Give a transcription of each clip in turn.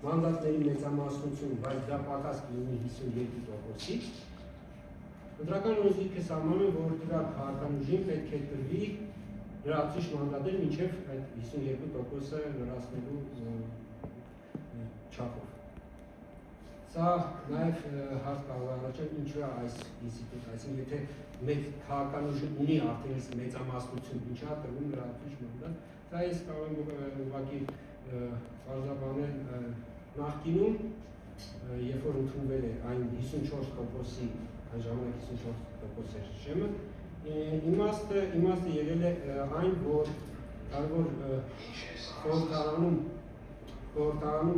մանդատների մեծամասնություն, բայց դա պակաս կլինի 52%-ից, Ընտրական օրենսգիրքը սահմանում է, որ դրա քաղաքական ուժին պետք է տրվի լրացուցիչ մանդատներ մինչև այդ 52%-ը լրացնելու չափով։ Սա նաև հարց կարող է առաջել ինչու է այս ինստիտուտը, այսինքն եթե մեծ քաղաքական ուժը ունի արդեն մեծամասնություն, ինչա տրվում լրացուցիչ մանդատ, սա ես կարող եմ ուղղակի պարզաբանել նախկինում, երբ որ ընդունվել է այն 54%-ի այն ժամանակ 54% էր շեմը, իմաստը եղել է այն, որ կարևոր խորհրդարանում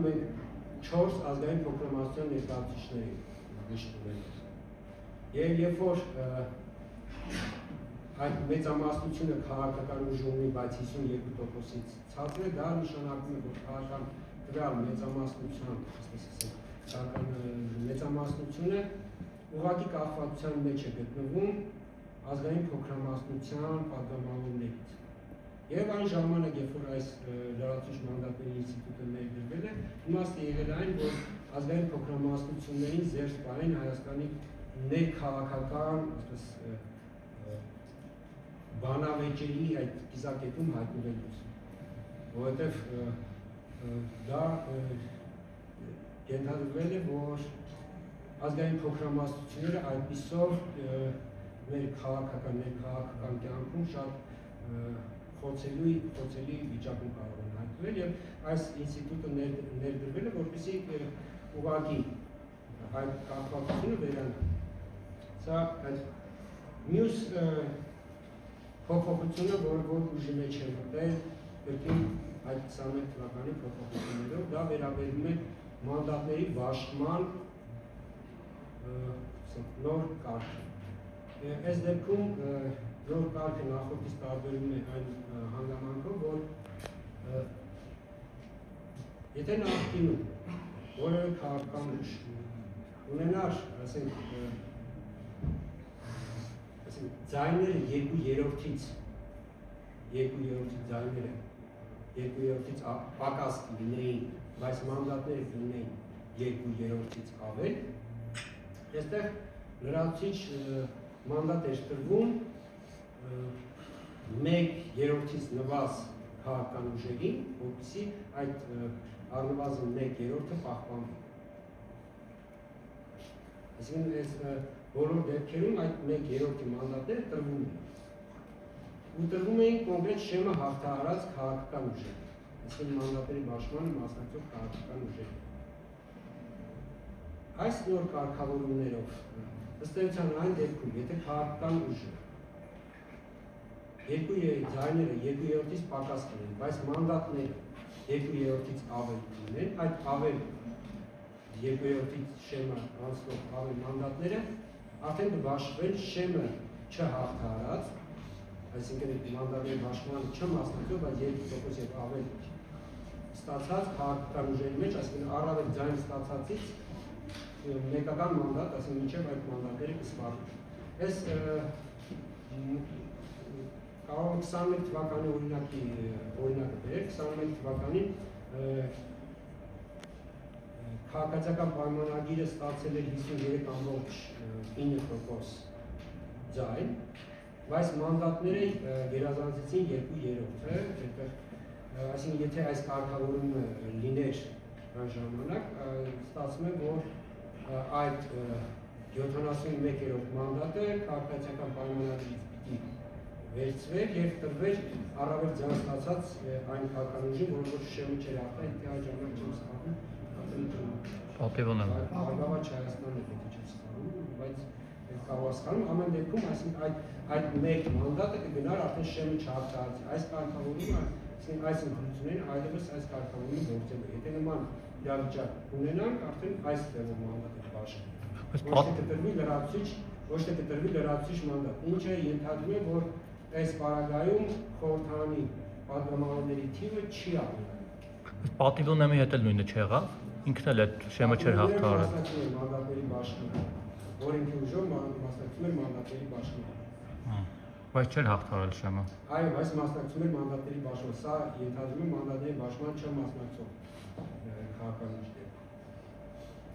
մենք 4 ազգային փոքրամասնության ներկայացուցիչների նշվում են։ Եվ երբ որ այդ մեծամասնությունը քաղաքական ուժ ունի, բայց 52%-ից ցածր է, դա նշանակում է, որ քաղաքական տվյալ մեծամասնությունը ուղղակի կախվածության մեջ է գտնվում ազգային փոքրամասնության պատգամավորներից։ Եվ այն ժամանակ, երբ որ այս լրացուցիչ մանդատների ինստիտուտը ներդրվել է, իմաստը եղել այն, որ ազգային փոքրամասնություններին զերծ պահեն Հայաստանի ներքաղաքական բանավեճերի այդ կիզակետում հայտնվելուց, որովհետև դա ենթադրվել է, որ ազգային փոքրամասնությունները այդպիսով մեր քաղաքական կյանքում շատ խոցելի վիճակում կարող են հայտնվել եւ այս ինստիտուտը ներդրվել է, որպեսզի ուղղակի այդ կապվածությունը վերանա։ Սա այդ մյուս փոփոխությունը, որ ուժի մեջ է մտել կրկին այդ 21 թվականի փոփոխություններով, դա վերաբերում է մանդատների բաշխման նոր կարգը։ Այս դեպքում նոր կարգը նախորդից տարբերում է այն հանգամանքով, որ եթե նախկինում որևէ քաղաքական ուժ ունենար, ասենք, ձայները 2/3-ից ձայները 2/3-ից պակաս լինեին, բայց մանդատները լինեին 2/3-ից ավել, այստեղ լրացուցիչ մանդատ էր տրվում 1/3-ից նվազ քաղաքական ուժերին, որպեսզի այդ առնվազն 1/3-ը պահպանվի։ Այսինքն այս բոլոր դեպքերում այդ 1/3-ի մանդատները տրվում էին։ Ու տրվում էին կոնկրետ շեմը հաղթահարած քաղաքական ուժերի, այսինքն մանդատների բաշխմանը մասնակցող քաղաքական ուժերի։ Այս նոր կարգավորումներով ըստ էության այն դեպքում, եթե քաղաքական ուժը ձայները 2/3-ից պակաս լինեն, բայց մանդատները 2/3-ից ավել լինեն, այդ ավել 2/3-ից շեմը անցնող ավել մանդատները արդեն կբաշխվեն շեմը չհաղթահարած, այսինքն մանդատների բաշխմանը չմասնակցող, բայց 2% եւ ավել ստացած քաղաքական ուժերի մեջ, այսինքն առավել ձայն ստացածից մեկական մանդատ, այսինքն մինչև այդ մանդատները կսպառվեն։ Այս կարող եմ 21 թվականի օրինակը բերել, 21 թվականին քաղաքացիական պայմանագիրը ստացել էր 53.9% ձայն, բայց մանդատները գերազանցեցին 2/3-ը, այսինքն եթե այս կարգավորումը լիներ այն ժամանակ, ստացվում է, որ այդ 71% մանդատը քաղաքացիական պայմանագրից պիտի վերցվեր եւ տրվեր առավել ձայն ստացած այն քաղաքական ուժին, որը որ շեմը չէր արտահայտ, թե այդ ժամանակ չեմ սխալվում, պատիվն է։ Արգավաճ Հայաստանն է պետք է չսխալվում, բայց կարող է սխալվում, ամեն դեպքում, այսինքն այդ մեկ մանդատը կգնար արդեն շեմը չհաղթահարած, այս կարգավորումը, այս ընտրություններին այլևս այս կարգավորումը գործելու, եթե նման իրավիճակ ունենանք, արդեն այս ձևով մանդատը կբաշխվի։ Ոչ թե կտրվի լրացուցիչ մանդատ, ինչը ենթադրում է, որ այս պարագայում խորհրդարանի պատգամավորների թիվը չի ավելանում։ Պատիվոնեմի հետ էլ նույնը չեղավ, ինքն էլ այդ շեմը չէր հաղթահարել։ Մանդատների բաշխմանը, օրենքի ուժով մասնակցում էր մանդատների բաշխմանը։ Բայց չէր հաղթահարել շեմը։ Այո, բայց մասնակցում էր մանդատների բաշխմանը, սա ենթադրում է մանդատների բաշխման չմասնակցող քաղաքական